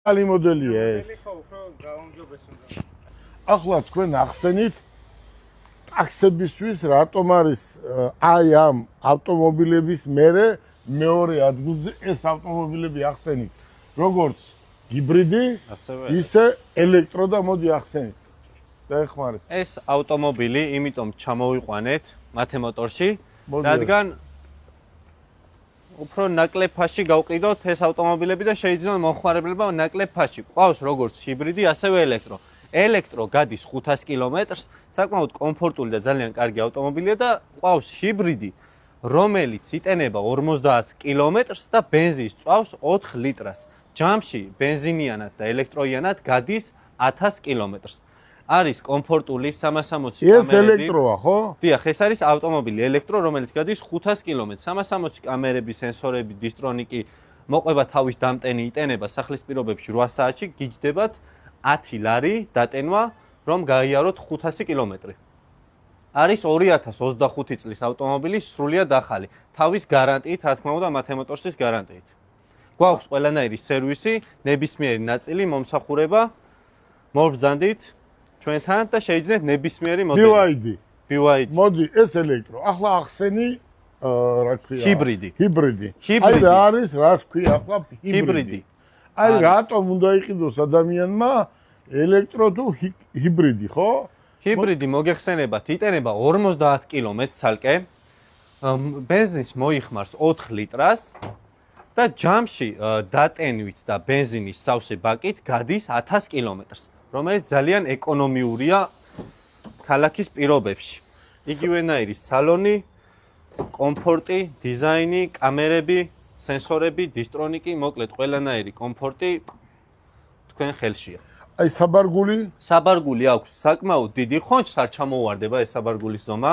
ალი მოდელია ეს. ახლა თქვენ ახსენით ტაქსებისთვის რატომ არის აი ამ ავტომობილების მერე მეორე ადგილზე ეს ავტომობილები ახსენით როგორც ჰიბრიდი ისე ელექტრო და მოდი ახსენით დაეხმარეთ ეს ავტომობილი იმიტომ ჩამოვიყვანეთ მათემოტორში რადგან უფრო ნაკლებ ფასში გავყიდოთ ეს ავტომობილები და შეიძლება მომხმარებელმა ნაკლებ ფასში ყავს როგორც ჰიბრიდი ასევე ელექტრო გადის 500 კილომეტრს საკმაოდ კომფორტული და ძალიან კარგი ავტომობილია და ყავს ჰიბრიდი რომელიც იტენება 50 კილომეტრს და ბენზინს წვავს 4 ლიტრას ჯამში ბენზინიანად და ელექტროიანად გადის 1000 კილომეტრს არის კომფორტული 360 კამერები ეს ელექტროა ხო? დიახ ეს არის ავტომობილი ელექტრო რომელიც გადის 500 კილომეტრს 360 კამერები სენსორები დისტრონიკი მოყვება თავის დამტენი იტენება სახლის პირობებში 8 საათში გიჯდებათ 10 ლარი დატენვა რომ გაიაროთ 500 კილომეტრი არის 2025 წლის ავტომობილი სრულიად ახალი თავის გარანტიით რა თქმა უნდა მათემოტორსის გარანტიით გვაქვს ყველანაირი სერვისი ნებისმიერი ნაწილი მომსახურება მობრძანდით ჩვენთან და შეიძლება ნებისმიერი მოდელი BYD მოდი ეს ელექტრო ახლა ახსენი რა ქვია ჰიბრიდი აი რა არის რას ქვია ახლა ჰიბრიდი აი რატომ უნდა იყიდოს ადამიანმა ელექტრო თუ ჰიბრიდი ხო ჰიბრიდი მოგეხსენებათ იტენება 50 კილომეტრს ცალკე ბენზინს მოიხმარს 4 ლიტრას და ჯამში დატენვით და ბენზინის სავსე ბაკით გადის 1000 კილომეტრს რომელიც ძალიან ეკონომიურია ქალაქის პირობებში იგივენაირი სალონი კომფორტი დიზაინი კამერები სენსორები დისტრონიკი მოკლედ ყველანაირი კომფორტი თქვენ ხელშია აი საბარგული აქვს საკმაოდ დიდი ხონჩს არ ჩამოვარდება ეს საბარგულის ზომა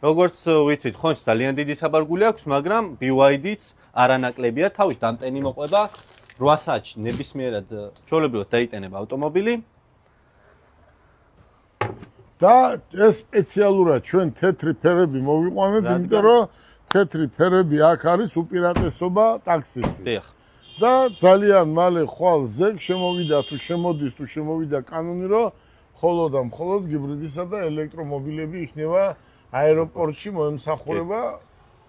როგორც ვიცით ხონჩს ძალიან დიდი საბარგული აქვს მაგრამ BYD-ც არანაკლებია თავის დამტენი მოყვება 8 საათში ნებისმიერად ჩვეულებრივად დაიტენება ავტომობილი და ეს სპეციალურად ჩვენ თეთრი ფერები მოვიყვანეთ იმიტომ რომ თეთრი ფერები აქ არის უპირატესობა ტაქსისთვის დიახ და ძალიან მალე ხვალ ზეგ შემოვიდა თუ შემოდის თუ შემოვიდა კანონი რომ მხოლოდ და მხოლოდ ჰიბრიდისა და ელექტრომობილები იქნება აეროპორტში მოემსახურება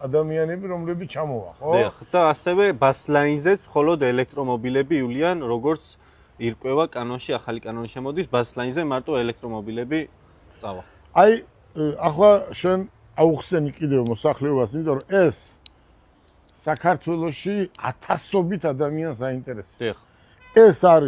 ადამიანები რომლებიც ჩამოვა ხო დიახ და ასევე ბასლაინზეც მხოლოდ ელექტრომობილები ივლიან როგორც ირკვევა კანონში ახალი კანონი შემოდის ბასლაინზე მარტო ელექტრომობილები წავა აი ახლა შენ აუხსენი კიდევ მოსახლეობას იმიტომ რომ ეს საქართველოში ათასობით ადამიანს აინტერესებს დიახ ეს არის